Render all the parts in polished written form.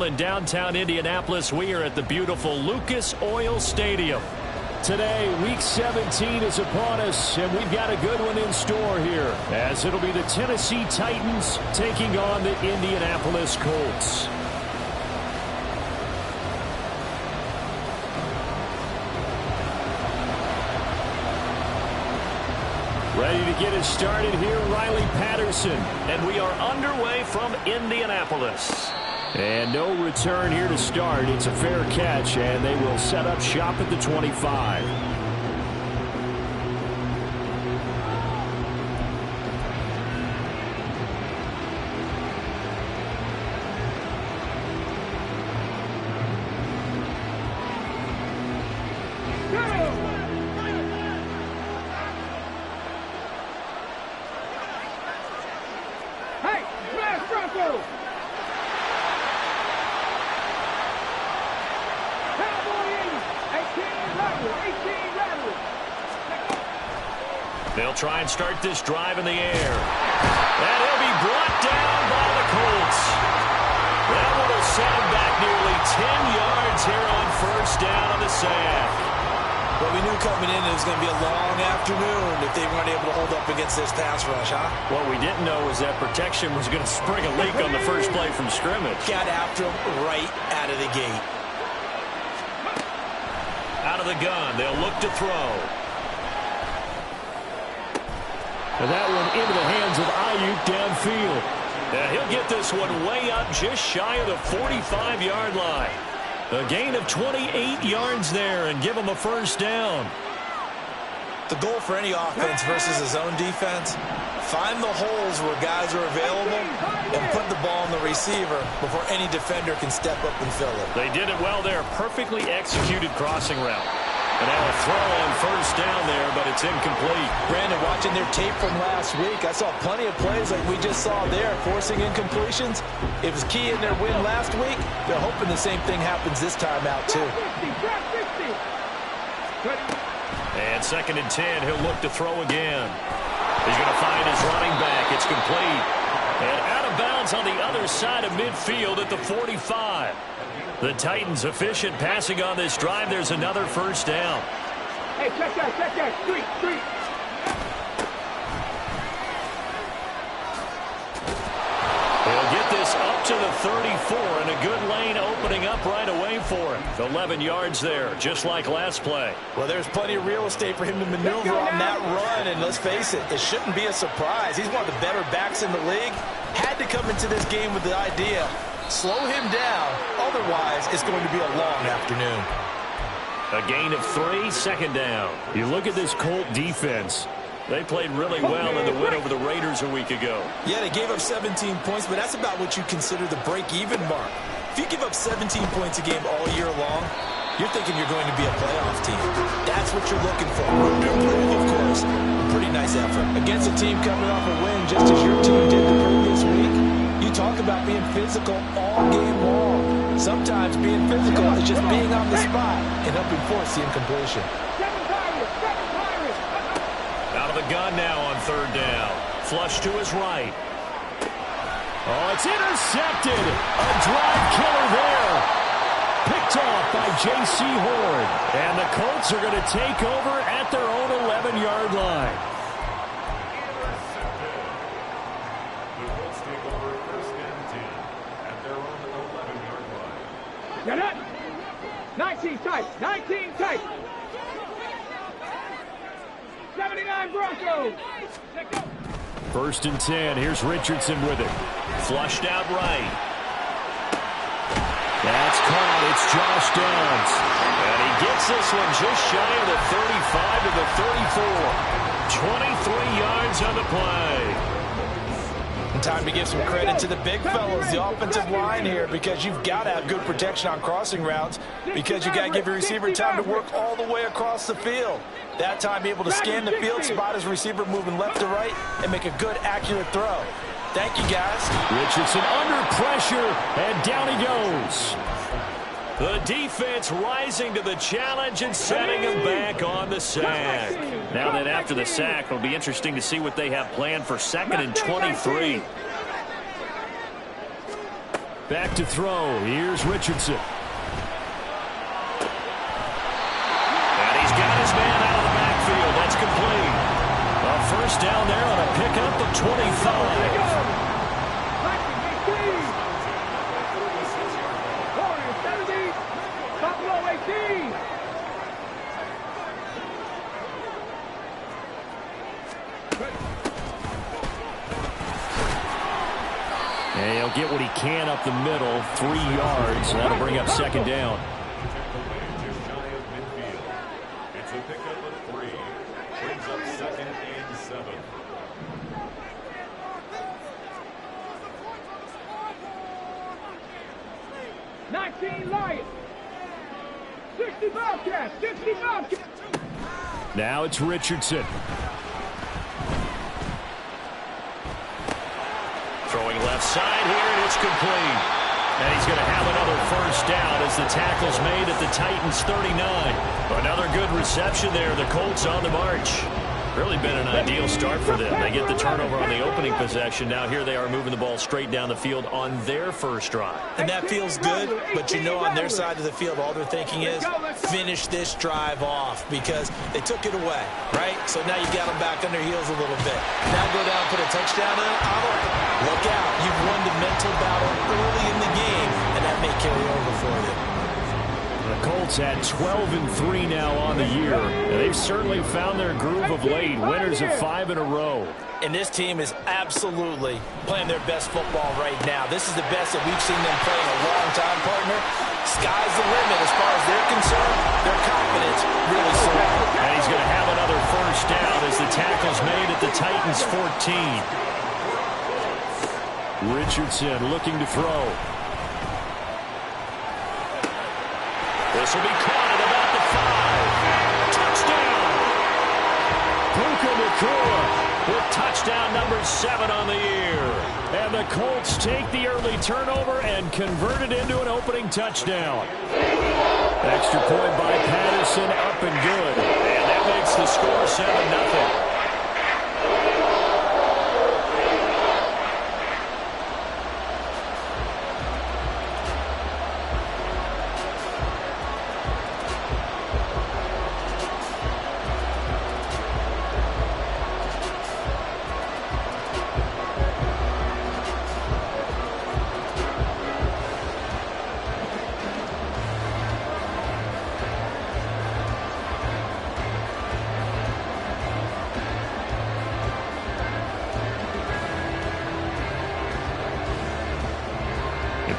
In downtown Indianapolis, we are at the beautiful Lucas Oil Stadium. Today, Week 17 is upon us, and we've got a good one in store here, as it'll be the Tennessee Titans taking on the Indianapolis Colts. Ready to get it started here, Riley Patterson, and we are underway from Indianapolis. And no return here to start. It's a fair catch, and they will set up shop at the 25. They'll try and start this drive in the air. And he'll be brought down by the Colts. That one will set him back nearly 10 yards here on first down on the sack. Well, we knew coming in it was going to be a long afternoon if they weren't able to hold up against this pass rush, huh? What we didn't know was that protection was going to spring a leak on the first play from scrimmage. Got after him right out of the gate. Out of the gun, they'll look to throw. And that one into the hands of Ayuk downfield. Now he'll get this one way up just shy of the 45-yard line. A gain of 28 yards there and give him a first down. The goal for any offense versus his own defense, find the holes where guys are available and put the ball on the receiver before any defender can step up and fill it. They did it well there. Perfectly executed crossing route. And now a throw on first down there, but it's incomplete. Brandon, watching their tape from last week, I saw plenty of plays like we just saw there, forcing incompletions. It was key in their win last week. They're hoping the same thing happens this time out, too. And 2nd and 10, he'll look to throw again. He's going to find his running back. It's complete. And out of bounds on the other side of midfield at the 45. The Titans efficient passing on this drive. There's another first down. Hey, check that. Street. He'll get this up to the 34, and a good lane opening up right away for him. 11 yards there, just like last play. Well, there's plenty of real estate for him to maneuver on that run, and let's face it, it shouldn't be a surprise. He's one of the better backs in the league. Had to come into this game with the idea, slow him down, otherwise it's going to be a long afternoon. A gain of 3, 2nd down. You look at this Colt defense. They played really well in the win over the Raiders a week ago. Yeah, they gave up 17 points, but that's about what you consider the break-even mark. If you give up 17 points a game all year long, you're thinking you're going to be a playoff team. That's what you're looking for. Room to improve, of course. Pretty nice effort. Against a team coming off a win just as your team did the previous week, you talk about being physical all game long. Sometimes being physical is just being on the spot and helping force the incompletion. Out of the gun now on 3rd down. Flush to his right. Oh, it's intercepted. A drive killer there. Picked off by J.C. Horn. And the Colts are going to take over at their own 11-yard line. Get it? 19 tight. 79 Broncos. 1st and 10. Here's Richardson with it. Flushed out right. That's caught. It's Josh Downs. And he gets this one just shy of the 35 to the 34. 23 yards on the play. And time to give some credit to the big fellas, the offensive line here, because you've got to have good protection on crossing routes, because you've got to give your receiver time to work all the way across the field. That time able to scan the field, spot his receiver moving left to right, and make a good, accurate throw. Thank you, guys. Richardson under pressure, and down he goes. The defense rising to the challenge and setting him back on the sack. Now then, after the sack, it'll be interesting to see what they have planned for 2nd and 23. Back to throw. Here's Richardson. And he's got his man out of the backfield. That's complete. A first down there on a pickup of 25. And he'll get what he can up the middle, 3 yards. And that'll bring up second down. It's a pickup of 3. Brings up second and 7. Lions. 60 Bobcats. 60 Bobcats. Now it's Richardson. Throwing left side here, and it's complete. And he's going to have another first down as the tackle's made at the Titans' 39. Another good reception there. The Colts on the march. Really been an ideal start for them. They get the turnover on the opening possession. Now here they are moving the ball straight down the field on their first drive. And that feels good, but you know on their side of the field all they're thinking is finish this drive off because they took it away, right? So now you got them back on their heels a little bit. Now go down, put a touchdown in. Look out. You've won the mental battle early in the game, and that may carry over for you. The Colts at 12-3 now on the year. And they've certainly found their groove of late. Winners of 5 in a row. And this team is absolutely playing their best football right now. This is the best that we've seen them play in a long time, partner. Sky's the limit as far as they're concerned. Their confidence really soaring. And he's going to have another first down as the tackle's made at the Titans' 14. Richardson looking to throw. This will be caught at about the 5. Touchdown! Puka Nacua with touchdown number 7 on the year. And the Colts take the early turnover and convert it into an opening touchdown. Extra point by Patterson, up and good. And that makes the score 7-0.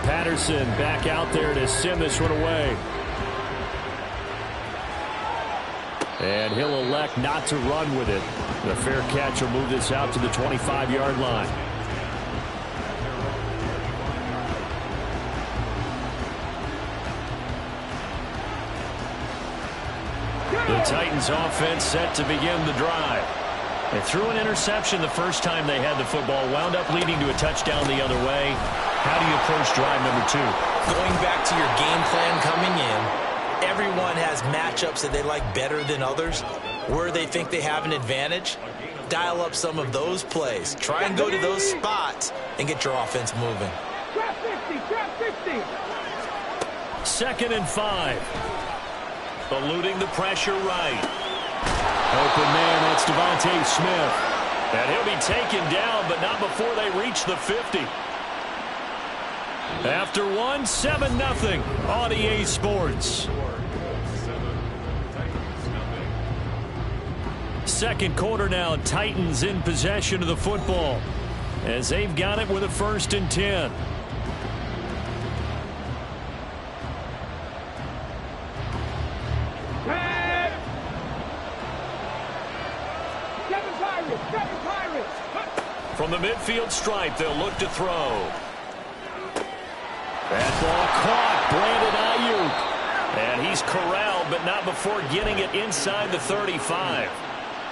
Patterson back out there to send this one away. And he'll elect not to run with it. The fair catch will move this out to the 25-yard line. The Titans offense set to begin the drive. They threw an interception the first time they had the football, wound up leading to a touchdown the other way. How do you approach drive number 2? Going back to your game plan coming in, everyone has matchups that they like better than others. Where they think they have an advantage, dial up some of those plays. Try and go to those spots and get your offense moving. Trap 50, trap 50. 2nd and 5. Eluding the pressure right. Open man, that's Devontae Smith. And he'll be taken down, but not before they reach the 50. After 7-0 on EA Sports. Second quarter now, Titans in possession of the football as they've got it with a 1st and 10. From the midfield stripe, they'll look to throw. That ball caught. Brandon Ayuk. And he's corralled, but not before getting it inside the 35.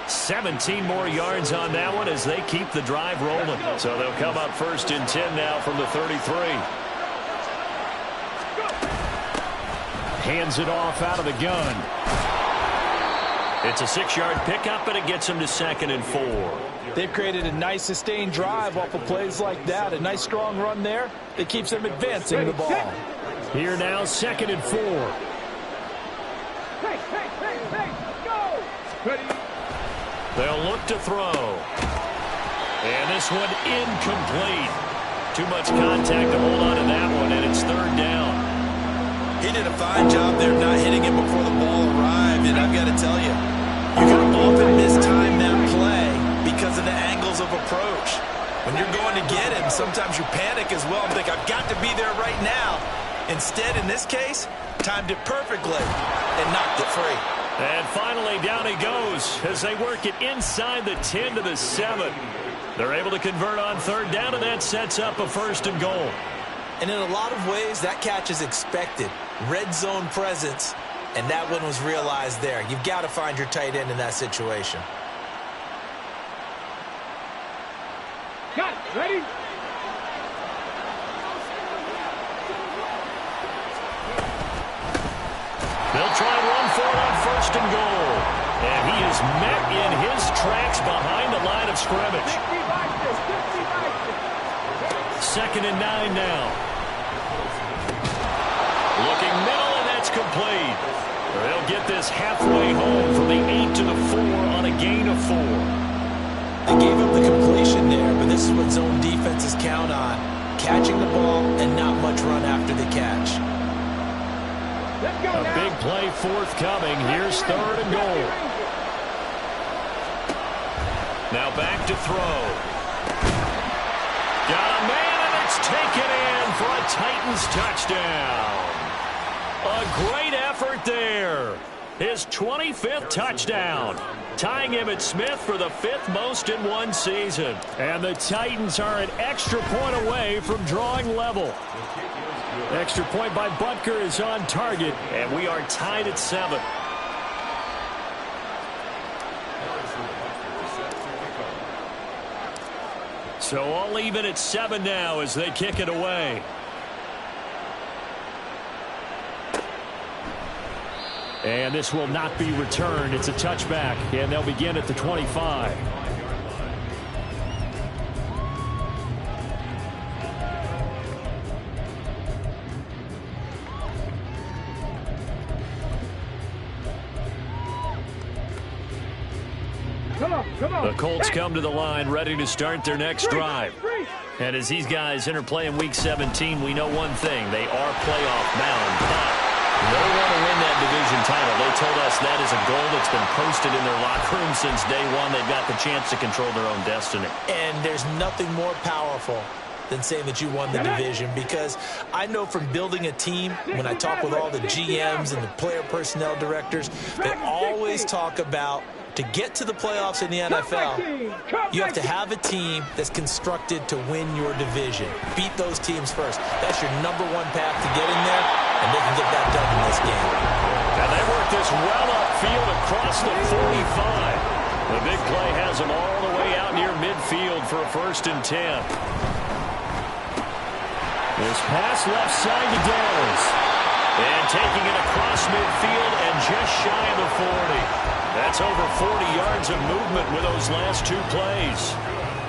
17 more yards on that one as they keep the drive rolling. So they'll come up 1st and 10 now from the 33. Hands it off out of the gun. It's a 6-yard pickup, and it gets him to 2nd and 4. They've created a nice sustained drive off of plays like that. A nice strong run there that keeps them advancing the ball. Here now, 2nd and 4. Hey, go! Ready? They'll look to throw. And this one incomplete. Too much contact to hold on to that one, and it's 3rd down. He did a fine job there not hitting it before the ball arrived, and I've got to tell you, you can often mistime that play because of the angles of approach. When you're going to get him, sometimes you panic as well and think, I've got to be there right now. Instead, in this case, timed it perfectly and knocked it free. And finally, down he goes as they work it inside the 10 to the 7. They're able to convert on 3rd down, and that sets up a 1st and goal. And in a lot of ways, that catch is expected. Red zone presence, and that one was realized there. You've got to find your tight end in that situation. Got it. Ready? They'll try and run for it on 1st and goal. And he is met in his tracks behind the line of scrimmage. 2nd and 9 now. Looking middle, and that's complete. They'll get this halfway home from the 8 to the 4 on a gain of 4. They gave up the completion there, but this is what zone defenses count on. Catching the ball and not much run after the catch. A big play forthcoming. Here's 3rd and goal. Now back to throw. Got a man, and it's taken in for a Titans touchdown. A great effort there. His 25th touchdown, tying him at Smith for the 5th most in one season. And the Titans are an extra point away from drawing level. Extra point by Butker is on target, and we are tied at 7. So all even at 7 now as they kick it away. And this will not be returned. It's a touchback, and they'll begin at the 25. The Colts come to the line ready to start their next drive. And as these guys interplay in Week 17, we know one thing. They are playoff bound. But they want to win that division title. They told us that is a goal that's been posted in their locker room since day one. They've got the chance to control their own destiny. And there's nothing more powerful than saying that you won the division, because I know from building a team, when I talk with all the GMs and the player personnel directors, they always talk about, to get to the playoffs in the NFL, you have to have a team that's constructed to win your division. Beat those teams first. That's your #1 path to get in there, and they can get that done in this game. And they work this well upfield across the 45. The big play has them all the way out near midfield for a 1st and 10. This pass left side to Downs. And taking it across midfield and just shy of the 40. That's over 40 yards of movement with those last 2 plays.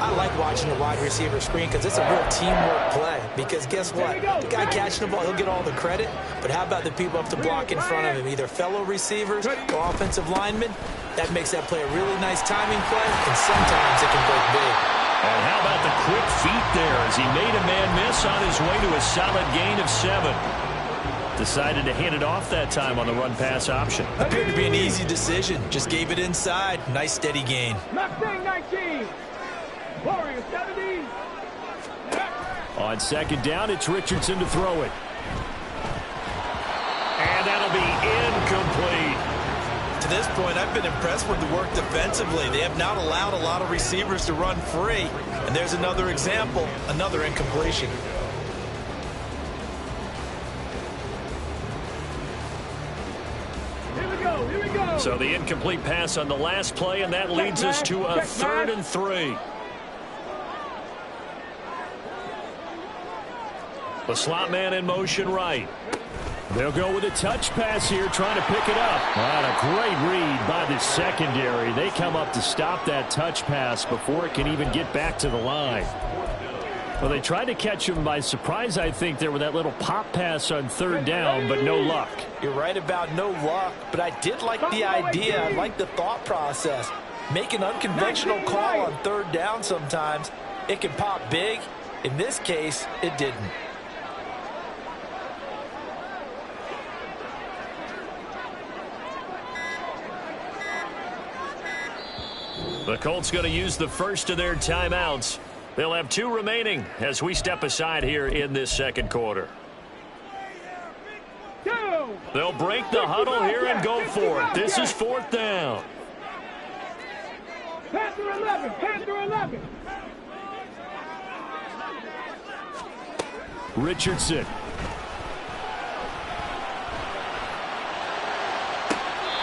I like watching the wide receiver screen because it's a real teamwork play. Because guess what? The guy catching the ball, he'll get all the credit. But how about the people up to block in front of him? Either fellow receivers or offensive linemen. That makes that play a really nice timing play, and sometimes it can break big. And how about the quick feet there as he made a man miss on his way to a solid gain of 7. Decided to hand it off that time on the run-pass option. Appeared to be an easy decision. Just gave it inside. Nice, steady gain. Mustang 19. Warrior 70. On 2nd down, it's Richardson to throw it. And that'll be incomplete. To this point, I've been impressed with the work defensively. They have not allowed a lot of receivers to run free. And there's another example, another incompletion. Here we go. So the incomplete pass on the last play, and that leads us to a 3rd and 3. The slot man in motion right. They'll go with a touch pass here, trying to pick it up. And a great read by the secondary. They come up to stop that touch pass before it can even get back to the line. Well, they tried to catch him by surprise, I think, there with that little pop pass on third down, but no luck. You're right about no luck, but I did like the idea. I like the thought process. Make an unconventional call on third down sometimes. It can pop big. In this case, it didn't. The Colts going to use the first of their timeouts. They'll have 2 remaining as we step aside here in this second quarter. They'll break the huddle here and go for it. This is 4th down. Panther 11, Panther 11. Richardson.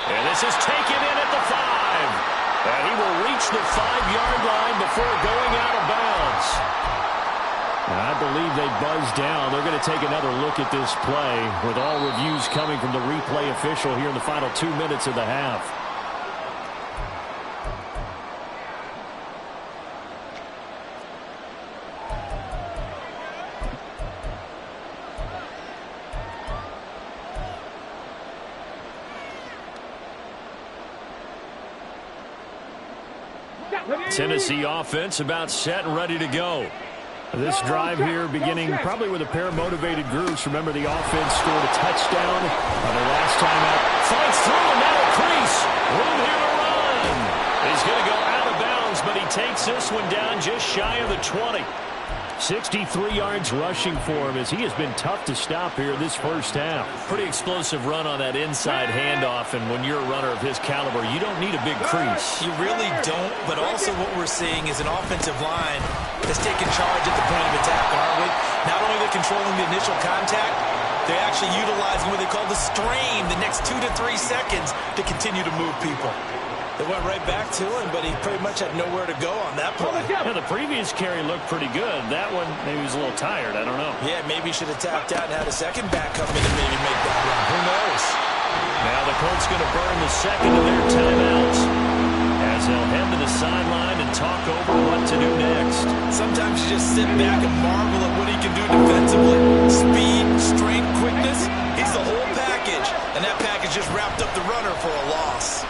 And this is taken in at the 5. And he will reach the 5-yard line before going out of bounds. I believe they buzzed down. They're going to take another look at this play with all reviews coming from the replay official here in the final 2 minutes of the half. Tennessee offense about set and ready to go. This drive here beginning probably with a pair of motivated groups. Remember, the offense scored a touchdown on their last time out. Fights through and now a crease. Room here to run. He's going to go out of bounds, but he takes this one down just shy of the 20. 63 yards rushing for him as he has been tough to stop here this first half. Pretty explosive run on that inside handoff, and when you're a runner of his caliber, you don't need a big crease. You really don't, but also what we're seeing is an offensive line that's taking charge at the point of attack, aren't we? Not only are they controlling the initial contact, they're actually utilizing what they call the strain, the next 2 to 3 seconds to continue to move people. They went right back to him, but he pretty much had nowhere to go on that play. Yeah, the previous carry looked pretty good. That one, maybe he was a little tired. I don't know. Yeah, maybe he should have tapped out and had a second back come in and maybe make that run. Who knows? Now the Colts going to burn the second of their timeouts as they'll head to the sideline and talk over what to do next. Sometimes you just sit back and marvel at what he can do defensively. Speed, strength, quickness. He's the whole package, and that package just wrapped up the runner for a loss.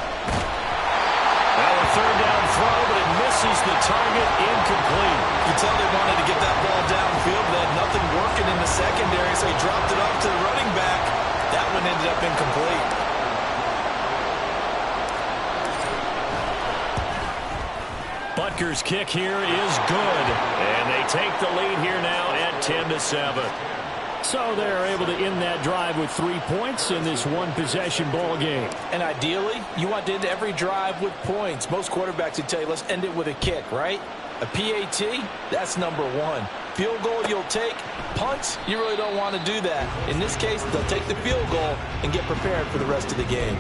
Now a third down throw, but it misses the target, incomplete. You tell they wanted to get that ball downfield, but they had nothing working in the secondary, so he dropped it off to the running back. That one ended up incomplete. Butker's kick here is good, and they take the lead here now at 10-7. So they're able to end that drive with 3 points in this one-possession ball game. And ideally, you want to end every drive with points. Most quarterbacks would tell you, let's end it with a kick, right? A PAT, that's number 1. Field goal you'll take. Punts, you really don't want to do that. In this case, they'll take the field goal and get prepared for the rest of the game.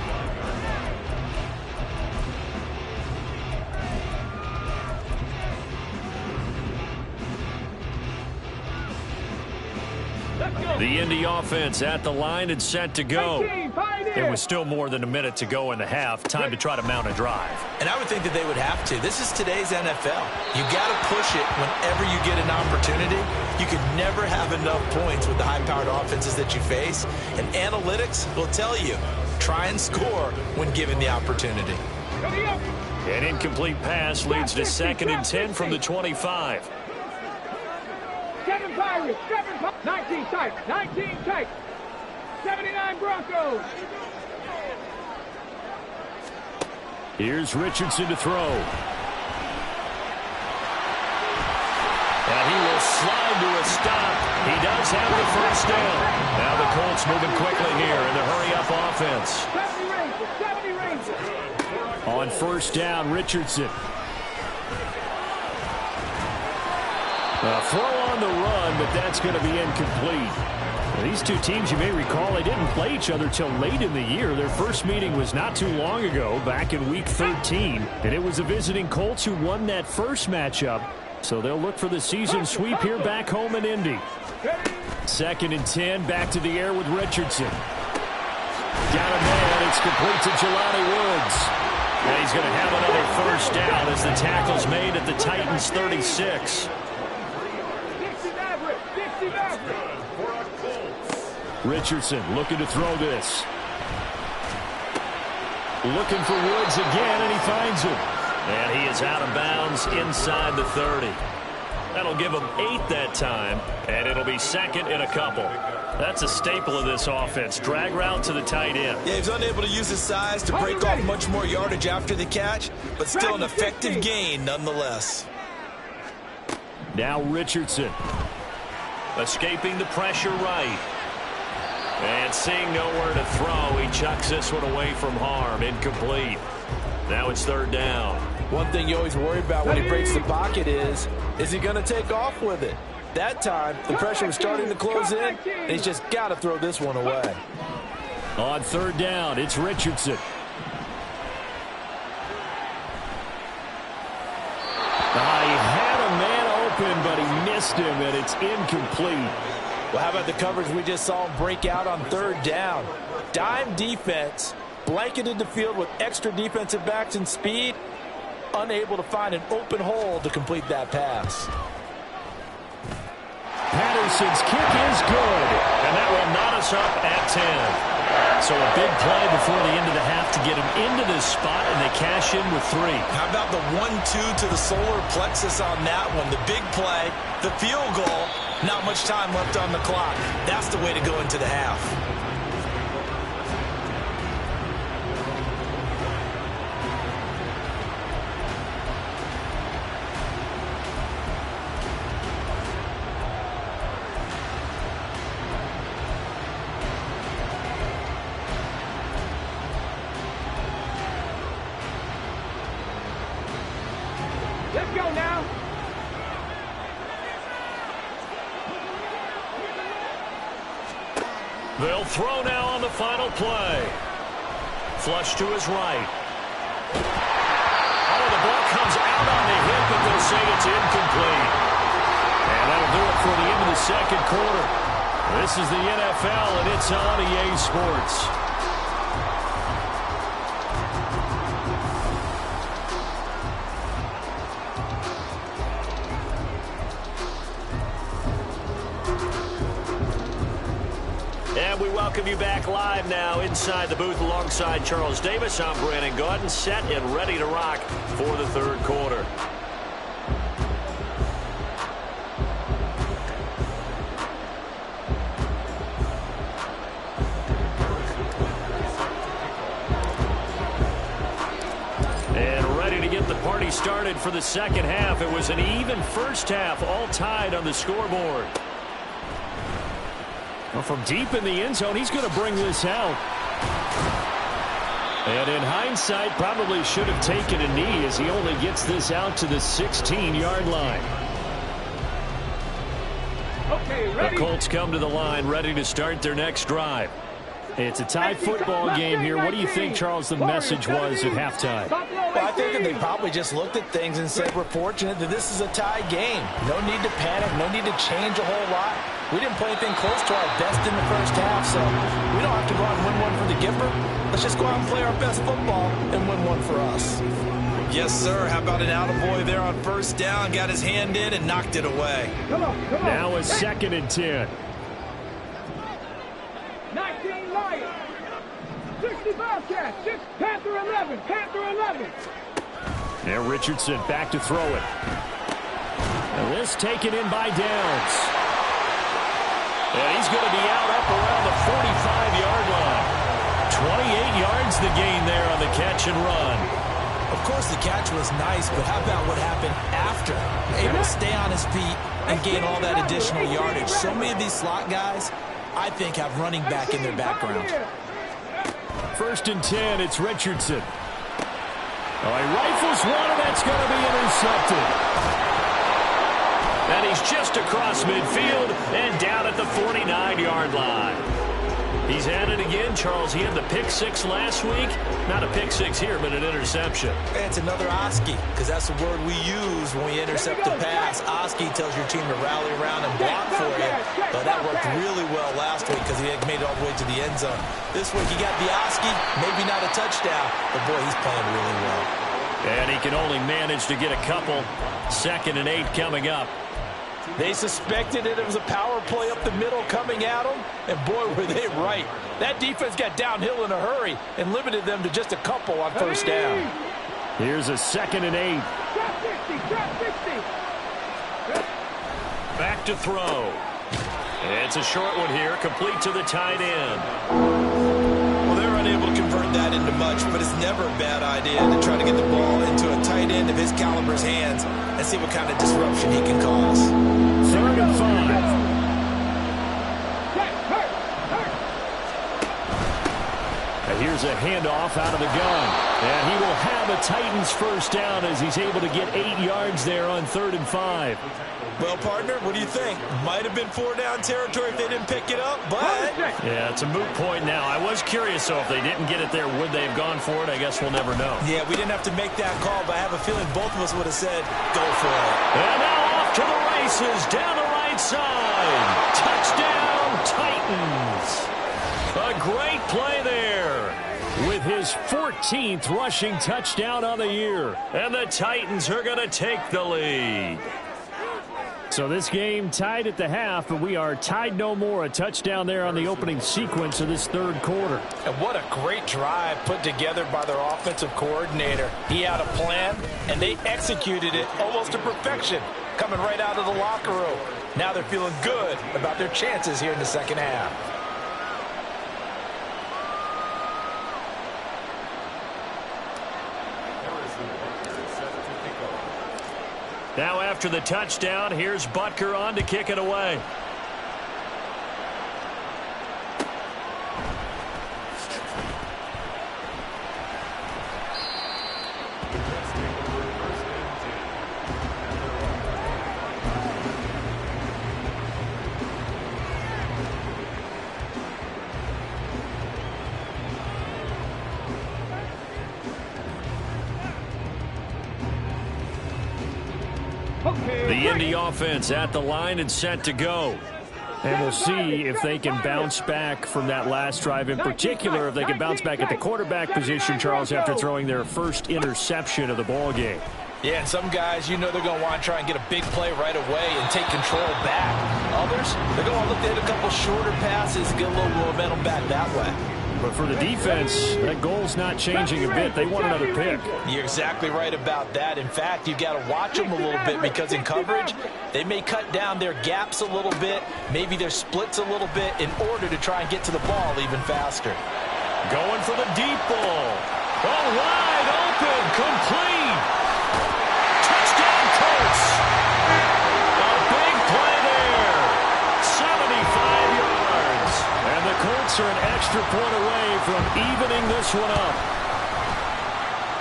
The Indy offense at the line and set to go. There was still more than a minute to go in the half. Time to try to mount a drive. And I would think that they would have to. This is today's NFL. You got to push it whenever you get an opportunity. You can never have enough points with the high-powered offenses that you face. And analytics will tell you, try and score when given the opportunity. An incomplete pass leads to 2nd and 10 from the 25. 7 Pirates, 19 tight, 19 tight. 79 Broncos. Here's Richardson to throw. And he will slide to a stop. He does have the first down. Now the Colts moving quickly here in the hurry-up offense. 70 Rangers. On first down, Richardson. A throw on the run, but that's going to be incomplete. Now, these two teams, you may recall, they didn't play each other till late in the year. Their first meeting was not too long ago, back in Week 13. And it was the visiting Colts who won that first matchup. So they'll look for the season sweep here back home in Indy. 2nd and 10, back to the air with Richardson. Down a man, it's complete to Jelani Woods. And he's going to have another first down as the tackle's made at the Titans' 36. Richardson looking to throw this. Looking for Woods again, and he finds him. And he is out of bounds inside the 30. That'll give him 8 that time, and it'll be 2nd and a couple. That's a staple of this offense. Drag route to the tight end. Yeah, he's unable to use his size to break off much more yardage after the catch, but still an effective gain nonetheless. Now Richardson. Escaping the pressure right. And seeing nowhere to throw, he chucks this one away from harm. Incomplete. Now it's 3rd down. One thing you always worry about when he breaks the pocket is he going to take off with it? That time, the pressure was starting to close in, and he's just got to throw this one away. On 3rd down, it's Richardson. He had a man open, but he missed him, and it's incomplete. Well, how about the coverage we just saw him break out on 3rd down? Dime defense, blanketed the field with extra defensive backs and speed, unable to find an open hole to complete that pass. Patterson's kick is good, and that will knot us up at 10. So a big play before the end of the half to get him into this spot, and they cash in with 3. How about the 1-2 to the solar plexus on that one? The big play, the field goal, not much time left on the clock. That's the way to go into the half. Let's go now. They'll throw now on the final play. Flush to his right. Oh, the ball comes out on the hip, but they'll say it's incomplete. And that'll do it for the end of the 2nd quarter. This is the NFL, and it's on EA Sports. And we welcome you back live now inside the booth alongside Charles Davis. I'm Brandon Gaudin, set and ready to rock for the 3rd quarter. And ready to get the party started for the 2nd half. It was an even first half, all tied on the scoreboard. Well, from deep in the end zone, he's going to bring this out. And in hindsight, probably should have taken a knee as he only gets this out to the 16-yard line. Okay, ready? The Colts come to the line, ready to start their next drive. It's a tie football game here. What do you think, Charles, the message was at halftime? Well, I think that they probably just looked at things and said, we're fortunate that this is a tie game. No need to panic, no need to change a whole lot. We didn't play anything close to our best in the first half, so we don't have to go out and win one for the giver. Let's just go out and play our best football and win one for us. Yes, sir. How about an attaboy there on 1st down? Got his hand in and knocked it away. Come on. Now a 2nd and 10. 19 Lions. 65 cats. 6 Panther 11. Panther 11. Now Richardson back to throw it. And this taken in by Downs. And he's going to be out up around the 45-yard line. 28 yards the gain there on the catch and run. Of course, the catch was nice, but how about what happened after? Able to stay on his feet and gain all that additional yardage. So many of these slot guys, I think, have running back in their background. 1st and 10, it's Richardson. Oh, he rifles one, and that's going to be intercepted. And he's just across midfield and down at the 49-yard line. He's at it again, Charles. He had the pick six last week. Not a pick six here, but an interception. And it's another Oski, because that's the word we use when we intercept the pass. Oski tells your team to rally around and block for you. But that worked really well last week because he had made it all the way to the end zone. This week he got the Oski, maybe not a touchdown, but boy, he's playing really well. And he can only manage to get a couple. 2nd and 8 coming up. They suspected it was a power play up the middle coming at them, and boy, were they right. That defense got downhill in a hurry and limited them to just a couple on first down. Here's a 2nd and 8. Drop 60. Back to throw. It's a short one here, complete to the tight end. Well, they're unable to convert that into much, but it's never a bad idea to try to get the ball into a tight end of his caliber's hands and see what kind of disruption he can cause. 3rd and 5. And here's a handoff out of the gun. And he will have a Titans first down as he's able to get 8 yards there on 3rd and 5. Well, partner, what do you think? Might have been 4-down territory if they didn't pick it up, but... Yeah, it's a moot point now. I was curious, so if they didn't get it there, would they have gone for it? I guess we'll never know. Yeah, we didn't have to make that call, but I have a feeling both of us would have said, go for it. And now off to the races, down the right side. Touchdown, Titans. A great play there with his 14th rushing touchdown on the year. And the Titans are going to take the lead. So this game tied at the half, but we are tied no more. A touchdown there on the opening sequence of this 3rd quarter. And what a great drive put together by their offensive coordinator. He had a plan, and they executed it almost to perfection, coming right out of the locker room. Now they're feeling good about their chances here in the 2nd half. Now after the touchdown, here's Butker on to kick it away. The Indy offense at the line and set to go. And we'll see if they can bounce back from that last drive. In particular, if they can bounce back at the quarterback position, Charles, after throwing their first interception of the ball game. Yeah, and some guys, you know they're going to want to try and get a big play right away and take control back. Others, they're going to look to hit a couple shorter passes, get a little momentum back that way. But for the defense, that goal's not changing a bit. They want another pick. You're exactly right about that. In fact, you've got to watch them a little bit because in coverage, they may cut down their gaps a little bit, maybe their splits a little bit in order to try and get to the ball even faster. Going for the deep ball. Oh, wide open, complete. Touchdown, Colts. A big play there. 75 yards. And the Colts are an extra point away from evening this one up.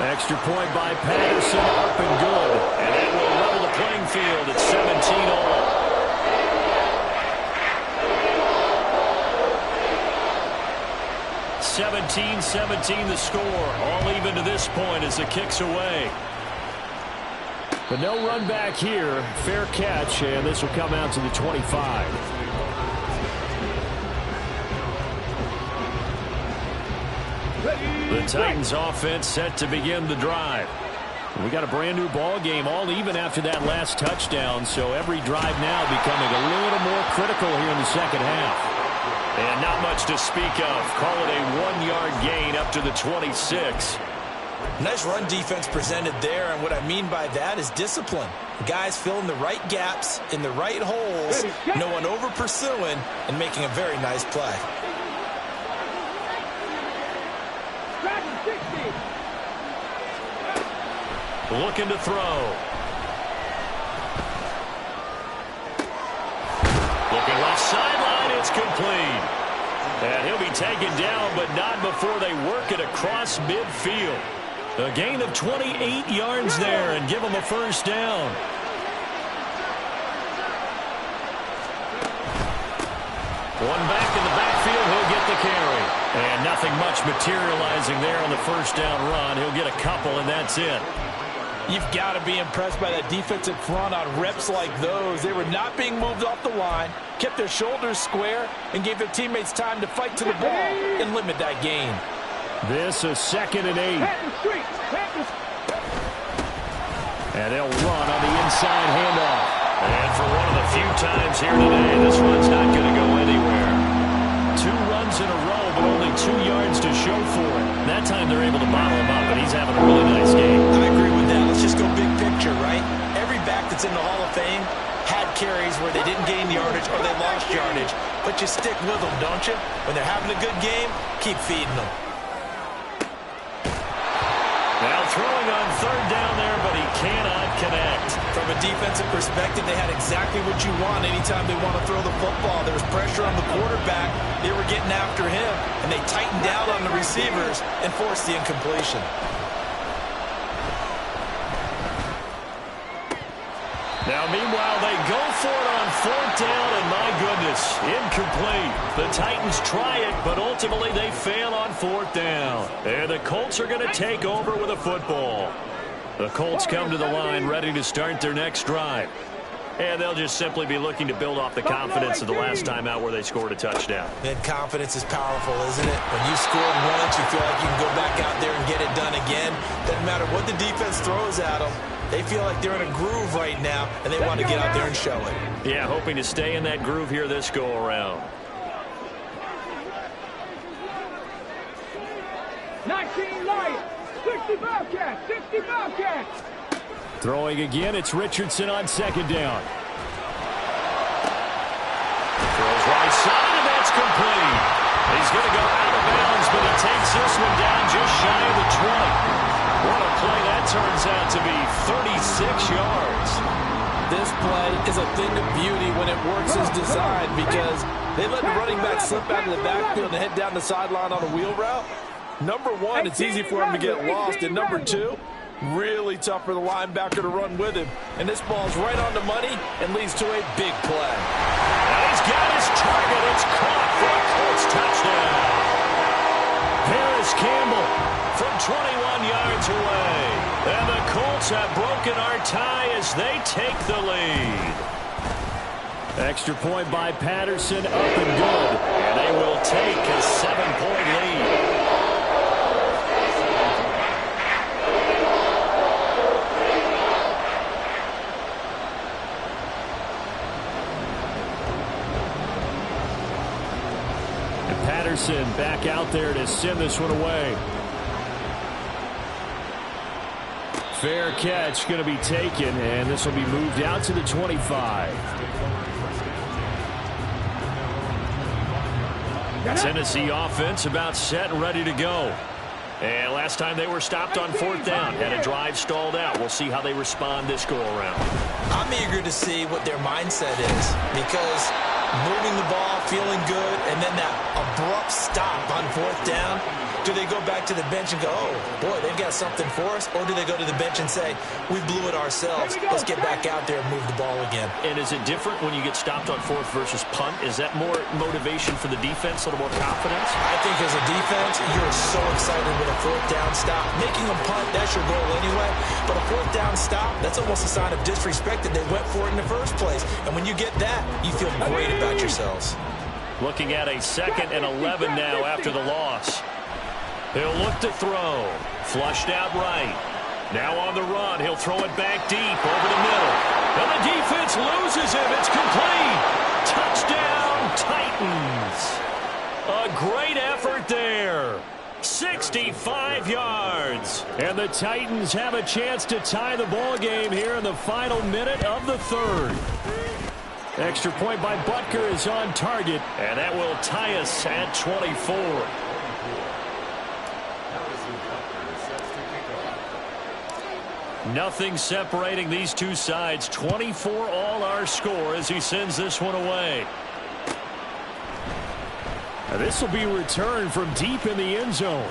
Extra point by Patterson, up and good. And that will level the playing field at 17 all. (17-17) the score. All even to this point as the kick's away. But no run back here. Fair catch, and this will come out to the 25. The Titans offense set to begin the drive. We got a brand new ball game, all even after that last touchdown, so every drive now becoming a little more critical here in the 2nd half. And not much to speak of. Call it a 1-yard gain up to the 26. Nice run defense presented there, and what I mean by that is discipline. Guys filling the right gaps in the right holes, no one over pursuing, and making a very nice play. Looking to throw. Looking left sideline, it's complete. And he'll be taken down, but not before they work it across midfield. A gain of 28 yards there and give him a first down. One back in the backfield, he'll get the carry. And nothing much materializing there on the first down run. He'll get a couple, and that's it. You've got to be impressed by that defensive front on reps like those. They were not being moved off the line, kept their shoulders square, and gave their teammates time to fight to the ball and limit that gain. This is 2nd and 8. And they'll run on the inside handoff. And for one of the few times here today, this run's not going to go anywhere. 2 runs in a row, but only 2 yards to show for it. That time they're able to bottle him up, but he's having a really nice game. I agree with that. Let's just go big picture, right? Every back that's in the Hall of Fame had carries where they didn't gain yardage or they lost yardage. But you stick with them, don't you? When they're having a good game, keep feeding them. Now throwing on 3rd down there, but he cannot connect. From a defensive perspective, they had exactly what you want anytime they want to throw the football. There was pressure on the quarterback. They were getting after him, and they tightened down on the receivers and forced the incompletion. Now, meanwhile, they go for it on 4th down, and my goodness, incomplete. The Titans try it, but ultimately they fail on 4th down. And the Colts are going to take over with a football. The Colts come to the line ready to start their next drive. And they'll just simply be looking to build off the confidence of the last time out where they scored a touchdown. And confidence is powerful, isn't it? When you scored once, you feel like you can go back out there and get it done again. Doesn't matter what the defense throws at them. They feel like they're in a groove right now, and they want to get out there and show it. Yeah, hoping to stay in that groove here this go-around. 19 Lions, 60 Bobcats, 60 Bobcats. Throwing again, it's Richardson on 2nd down. Throws right side, and that's complete. He's going to go out of bounds, but he takes this one down just shy of the 20. What a play that turns out to be, 36 yards. This play is a thing of beauty when it works as designed because they let the running back slip out of the backfield and head down the sideline on a wheel route. Number one, it's easy for him to get lost. And number two, really tough for the linebacker to run with him. And this ball's right on the money and leads to a big play. And he's got his target. It's caught for a Colts touchdown. Harris Campbell from 21 yards away. And the Colts have broken our tie as they take the lead. Extra point by Patterson, up and good. And they will take a 7-point lead. Patterson back out there to send this one away. Fair catch going to be taken, and this will be moved out to the 25. Tennessee offense about set and ready to go. And last time they were stopped on 4th down, had a drive stalled out. We'll see how they respond this go-around. I'm eager to see what their mindset is because moving the ball, feeling good, and then that abrupt stop on 4th down. Do they go back to the bench and go, oh, boy, they've got something for us? Or do they go to the bench and say, we blew it ourselves. Let's get back out there and move the ball again. And is it different when you get stopped on 4th versus punt? Is that more motivation for the defense, a little more confidence? I think as a defense, you're so excited with a 4th down stop. Making a punt, that's your goal anyway. But a 4th down stop, that's almost a sign of disrespect that they went for it in the first place. And when you get that, you feel great about yourselves. Looking at a 2nd and 11 now after the loss. He'll look to throw. Flushed out right. Now on the run. He'll throw it back deep over the middle. And the defense loses him. It's complete. Touchdown, Titans. A great effort there. 65 yards. And the Titans have a chance to tie the ball game here in the final minute of the 3rd. Extra point by Butker is on target. And that will tie us at 24. Nothing separating these two sides. 24 all our score as he sends this one away. Now this will be returned from deep in the end zone.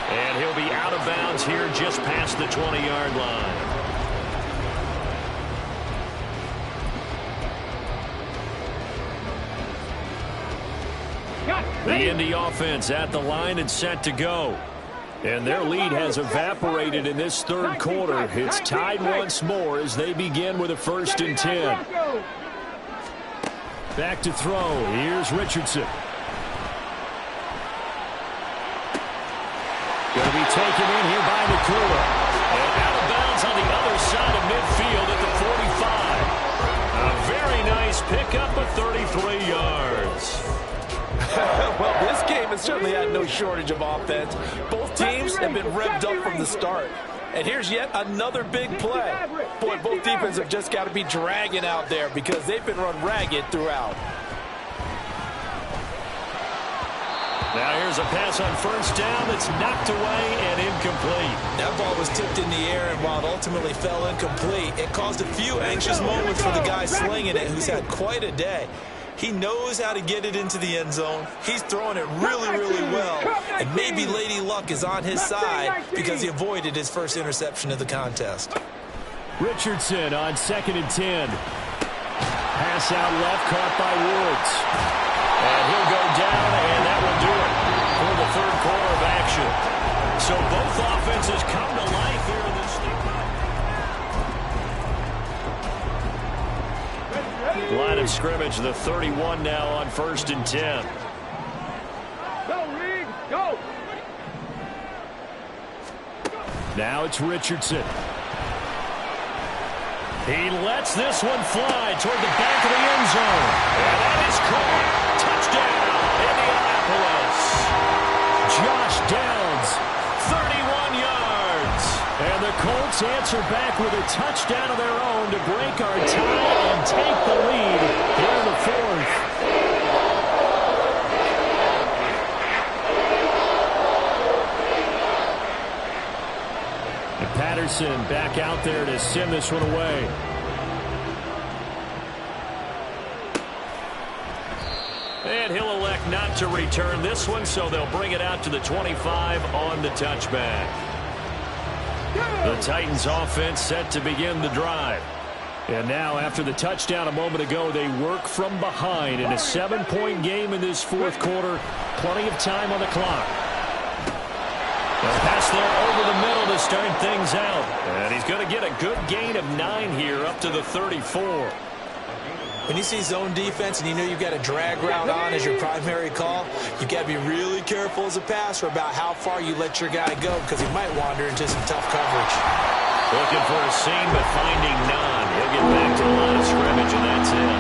And he'll be out of bounds here just past the 20-yard line. The Indy offense at the line and set to go. And their lead has evaporated in this third quarter. It's tied once more as they begin with a 1st and 10. Back to throw. Here's Richardson. Going to be taken in here by Nakula. And out of bounds on the other side of midfield at the 45. A very nice pickup of 33 yards. Well, this game has certainly had no shortage of offense. Both teams have been revved up from the start. And here's yet another big play. Boy, both defenses have just got to be dragging out there because they've been run ragged throughout. Now here's a pass on 1st down that's knocked away and incomplete. That ball was tipped in the air, and while it ultimately fell incomplete, it caused a few anxious moments for the guy slinging it, who's had quite a day. He knows how to get it into the end zone. He's throwing it really, really well. And maybe Lady Luck is on his side because he avoided his first interception of the contest. Richardson on 2nd and 10. Pass out left, caught by Woods. And he'll go down, and that will do it for the third quarter of action. So both offenses come to life here in this line of scrimmage, the 31 now on 1st and 10. Go, Reed, go! Now it's Richardson. He lets this one fly toward the back of the end zone. And that is caught. Touchdown, Indianapolis. Josh Downs, 31 yards. And the Colts answer back with a touchdown of their own to break our tie and take the lead here in the 4th. And Patterson back out there to send this one away. And he'll elect not to return this one, so they'll bring it out to the 25 on the touchback. The Titans offense set to begin the drive. And now after the touchdown a moment ago, they work from behind in a 7-point game in this 4th quarter. Plenty of time on the clock. A pass there over the middle to start things out. And he's going to get a good gain of 9 here up to the 34. When you see zone defense and you know you've got a drag route on as your primary call, you've got to be really careful as a passer about how far you let your guy go because he might wander into some tough coverage. Looking for a seam, but finding none. He'll get back to the line of scrimmage, and that's it.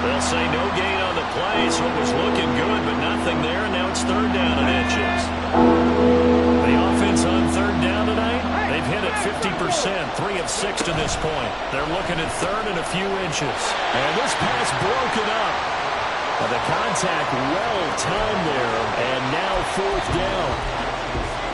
They'll say no gain on the play, so it was looking good, but nothing there, and now it's 3rd down and inches. The offense on 3rd down tonight, they've hit it 50%, 3 of 6 to this point. They're looking at 3rd and a few inches. And this pass broken up. The contact well timed there, and now 4th down.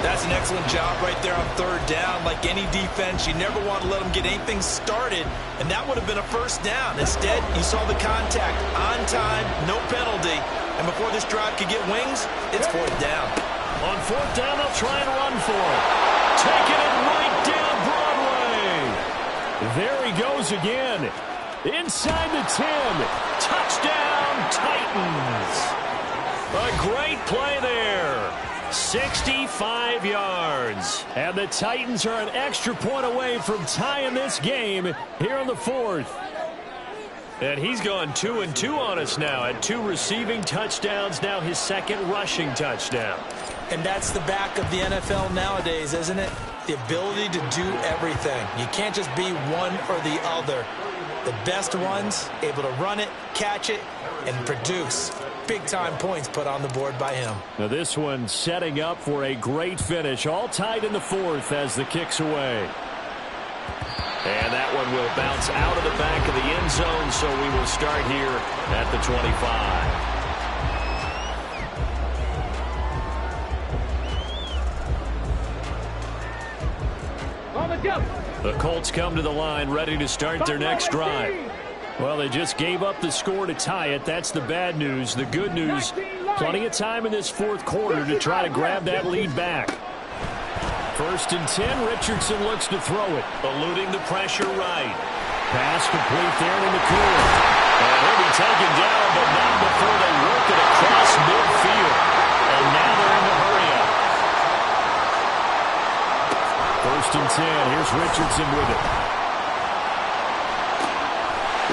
That's an excellent job right there on 3rd down. Like any defense, you never want to let them get anything started, and that would have been a 1st down. Instead, you saw the contact on time, no penalty, and before this drive could get wings, it's 4th down. On 4th down, they'll try and run for it. Taking it right down Broadway. There he goes again. Inside the 10. Touchdown, Titans. A great play there. 65 yards. And the Titans are an extra point away from tying this game here in the 4th. And he's gone 2-2 on us now at 2 receiving touchdowns, now his 2nd rushing touchdown. And that's the back of the NFL nowadays, isn't it? The ability to do everything. You can't just be one or the other. The best ones able to run it, catch it, and produce big-time points put on the board by him. Now this one setting up for a great finish. All tied in the 4th as the kick's away. And that one will bounce out of the back of the end zone, so we will start here at the 25. The Colts come to the line ready to start their next drive. Well, they just gave up the score to tie it. That's the bad news. The good news, plenty of time in this 4th quarter to try to grab that lead back. 1st and 10, Richardson looks to throw it. Eluding the pressure right. Pass complete there to Nakula. And he'll be taken down, but not before they work it across midfield. First and 10. Here's Richardson with it.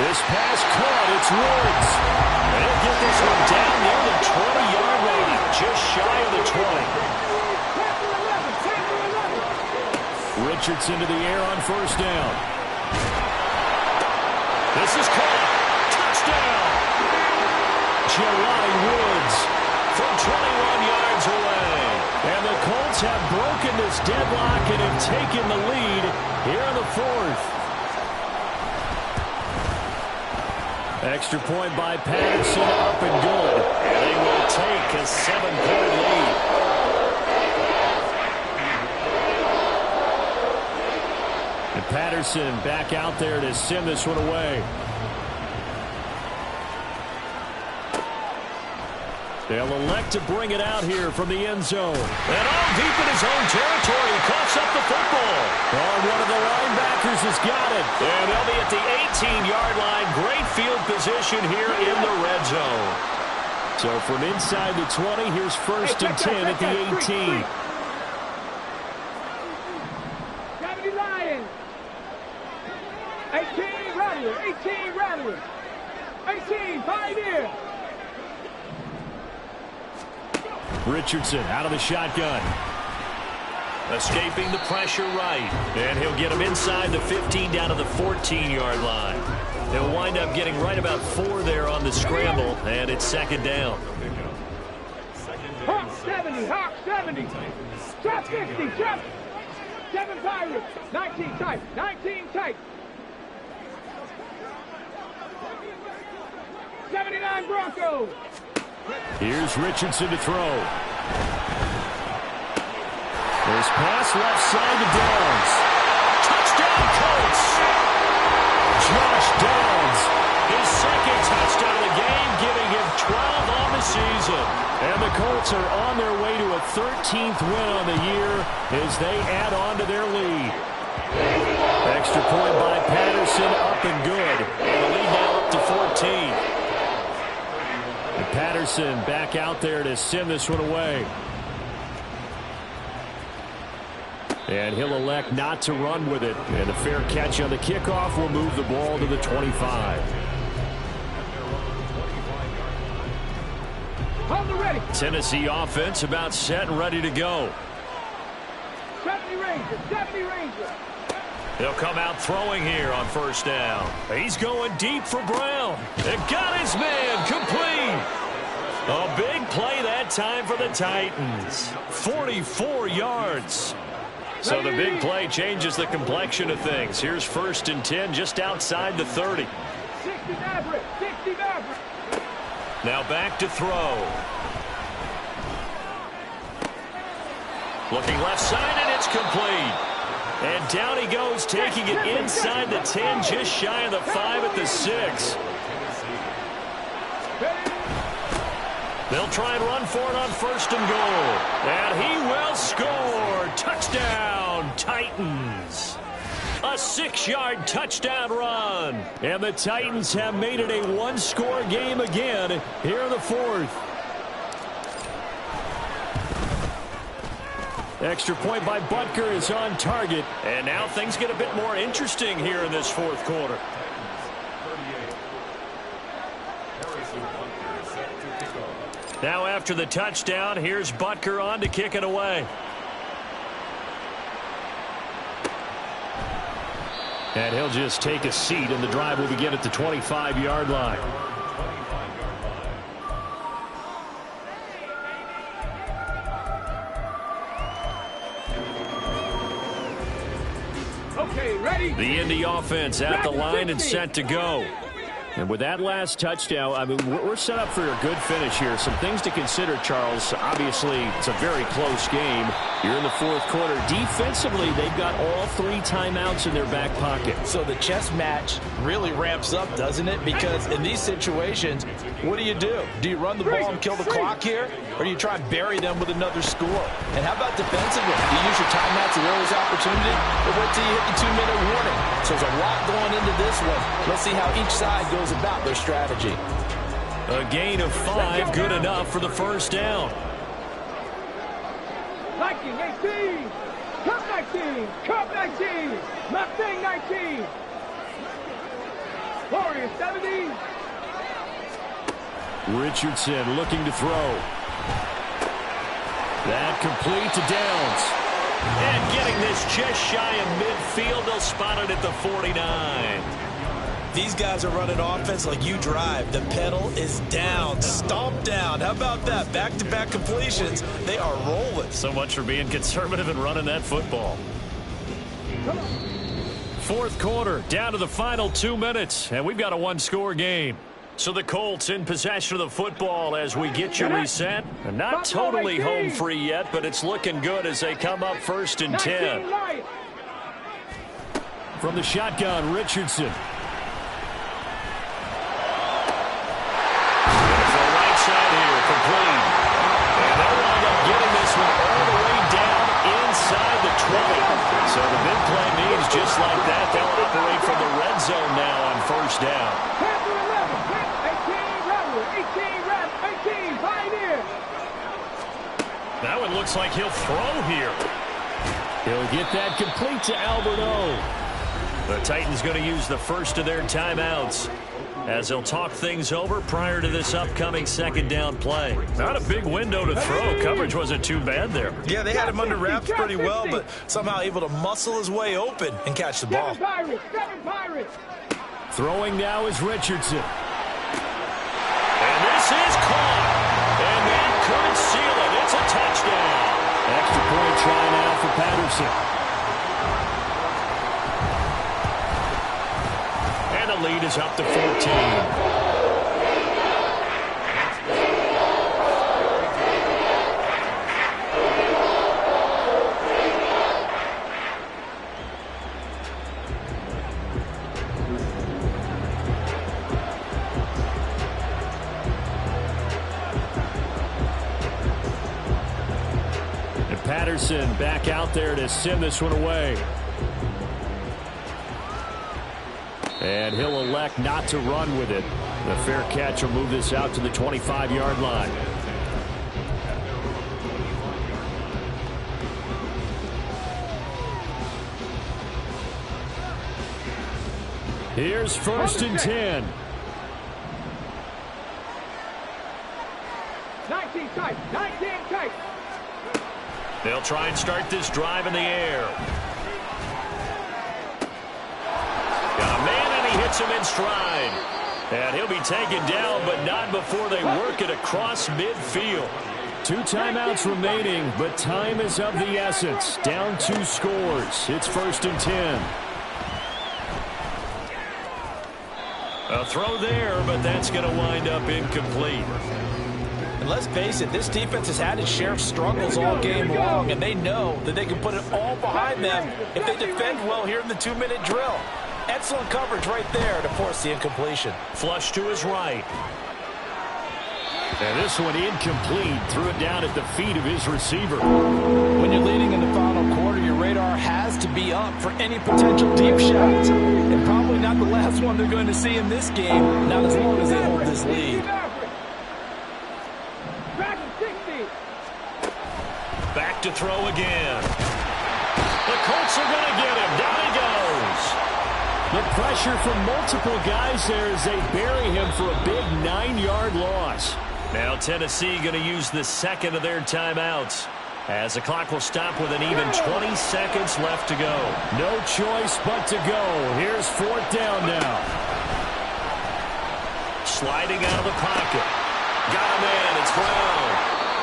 This pass caught. It's Woods. They'll get this one down near the 20-yard line, just shy of the 20. Richardson to the air on first down. This is caught. Touchdown. Jelani Woods from 21 yards away. And the Colts have broken this deadlock and have taken the lead here in the fourth. Extra point by Patterson, up and good. And they will take a 7-point lead. And Patterson back out there to send this one away. They'll elect to bring it out here from the end zone. And all deep in his own territory, he coughs up the football. Oh, one of the linebackers has got it. And they'll be at the 18-yard line. Great field position here in the red zone. So from inside the 20, here's first and 10 at the 18. 70 Lions. 18 Rattlers. 18 Rattlers. 18 Pioneers. Richardson out of the shotgun. Escaping the pressure right. And he'll get him inside the 15 down to the 14-yard line. He'll wind up getting right about 4 there on the scramble, and it's second down. Hawk 70, Hawk 70. Trap 60, trap 7 Pirates. 19 tight, 19 tight. 79 Broncos. Here's Richardson to throw. This pass left side to Downs. Touchdown, Colts! Josh Downs, his second touchdown of the game, giving him 12 on the season. And the Colts are on their way to a 13th win on the year as they add on to their lead. Extra point by Patterson, up and good. And the lead now up to 14. Patterson back out there to send this one away. And he'll elect not to run with it. And a fair catch on the kickoff will move the ball to the 25. Tennessee offense about set and ready to go. 70 Rangers, 70 Rangers. He'll come out throwing here on first down. He's going deep for Brown. They got his man complete. A big play that time for the Titans. 44 yards. So the big play changes the complexion of things. Here's first and 10 just outside the 30. 60 Maverick, 60 Maverick. Now back to throw. Looking left side, and it's complete. And down he goes, taking it inside the 10, just shy of the 5 at the 6. They'll try and run for it on first and goal. And he will score. Touchdown, Titans. A 6-yard touchdown run. And the Titans have made it a one-score game again here in the fourth. Extra point by Butker is on target. And now things get a bit more interesting here in this fourth quarter. Now after the touchdown, here's Butker on to kick it away. And he'll just take a seat, and the drive will begin at the 25-yard line. Okay, ready? The Indy offense at the line and set to go. And with that last touchdown, I mean, we're set up for a good finish here. Some things to consider, Charles. Obviously, it's a very close game. You're in the fourth quarter. Defensively, they've got all 3 timeouts in their back pocket. So the chess match really ramps up, doesn't it? Because in these situations, what do? Do you run the ball and kill the clock here? Or do you try and bury them with another score? And how about defensively? Do you use your timeouts at earliest opportunity? Or wait till you hit the 2-minute warning? So there's a lot going into this one. Let's see how each side goes about their strategy. A gain of 5, good enough for the first down. Viking 18. Cup 19. Cup 19. Mustang 19. Warrior 70. Richardson looking to throw. That complete to Downs. And getting this just shy of midfield. They'll spot it at the 49. These guys are running offense like you drive. The pedal is down, stomp down. How about that? Back-to-back completions. They are rolling. So much for being conservative and running that football. Fourth quarter, down to the final 2 minutes, and we've got a one-score game. So the Colts in possession of the football as we get you reset. And not totally home free yet, but it's looking good as they come up 1st and 10. From the shotgun, Richardson. Complete. And they'll wind up getting this one all the way down inside the 20. So the big play means just like that, they'll operate from the red zone now on 1st down. 10 to 11, 18, Pioneer. That one looks like he'll throw here. He'll get that complete to Alberto. The Titans going to use the first of their timeouts as they'll talk things over prior to this upcoming 2nd down play. Not a big window to throw. Coverage wasn't too bad there. Yeah, they had him under wraps pretty well, but somehow able to muscle his way open and catch the ball. 7 Pirates. Throwing now is Richardson. And this is caught. And that could seal it. It's a touchdown. Extra point try now for Patterson. And the lead is up to 14. Patterson back out there to send this one away. And he'll elect not to run with it. The fair catch will move this out to the 25-yard line. Here's 1st and 10. 19 tight. 19 tight. They'll try and start this drive in the air. Got a man, and he hits him in stride. And he'll be taken down, but not before they work it across midfield. 2 timeouts remaining, but time is of the essence. Down 2 scores. It's 1st and 10. A throw there, but that's going to wind up incomplete. And let's face it, this defense has had its share of struggles all game long, and they know that they can put it all behind them if they defend well here in the 2-minute drill. Excellent coverage right there to force the incompletion. Flush to his right. And this one incomplete. Threw it down at the feet of his receiver. When you're leading in the final quarter, your radar has to be up for any potential deep shots. And probably not the last one they're going to see in this game, not as long as they hold this lead. Back to throw again. The Colts are going to get him. Down he goes. The pressure from multiple guys there as they bury him for a big 9-yard loss. Now Tennessee going to use the second of their timeouts as the clock will stop with an even 20 seconds left to go. No choice but to go. Here's 4th down now. Sliding out of the pocket. Got a man. It's Brown.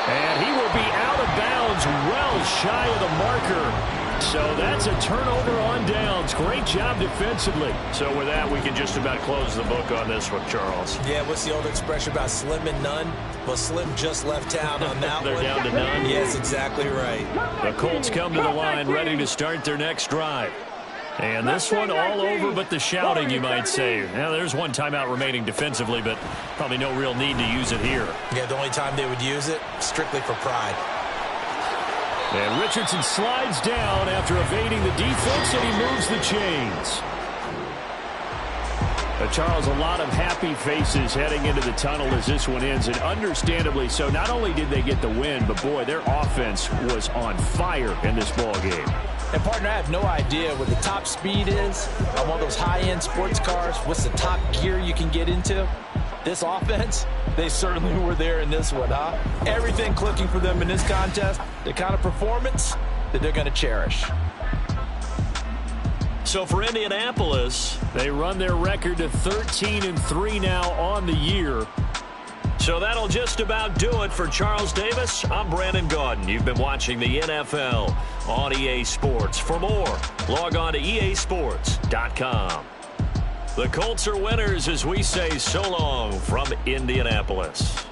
And he will be out of bounds well shy of the marker. So that's a turnover on downs. Great job defensively. So with that, we can just about close the book on this one, Charles. Yeah, what's the old expression about slim and none? Well, Slim just left town on that They're one. down to none. Yes, exactly right. The Colts come to the line ready to start their next drive. And this one all over but the shouting, you might say. Now, there's one timeout remaining defensively, but probably no real need to use it here. Yeah, the only time they would use it, strictly for pride. And Richardson slides down after evading the defense, and he moves the chains. Charles, a lot of happy faces heading into the tunnel as this one ends, and understandably so. Not only did they get the win, but boy, their offense was on fire in this ball game. And partner, I have no idea what the top speed is on one of those high-end sports cars. What's the top gear you can get into? This offense, they certainly were there in this one, huh? Everything clicking for them in this contest, the kind of performance that they're going to cherish. So for Indianapolis, they run their record to 13-3 now on the year. So that'll just about do it for Charles Davis. I'm Brandon Gaudin. You've been watching the NFL on EA Sports. For more, log on to easports.com. The Colts are winners as we say so long from Indianapolis.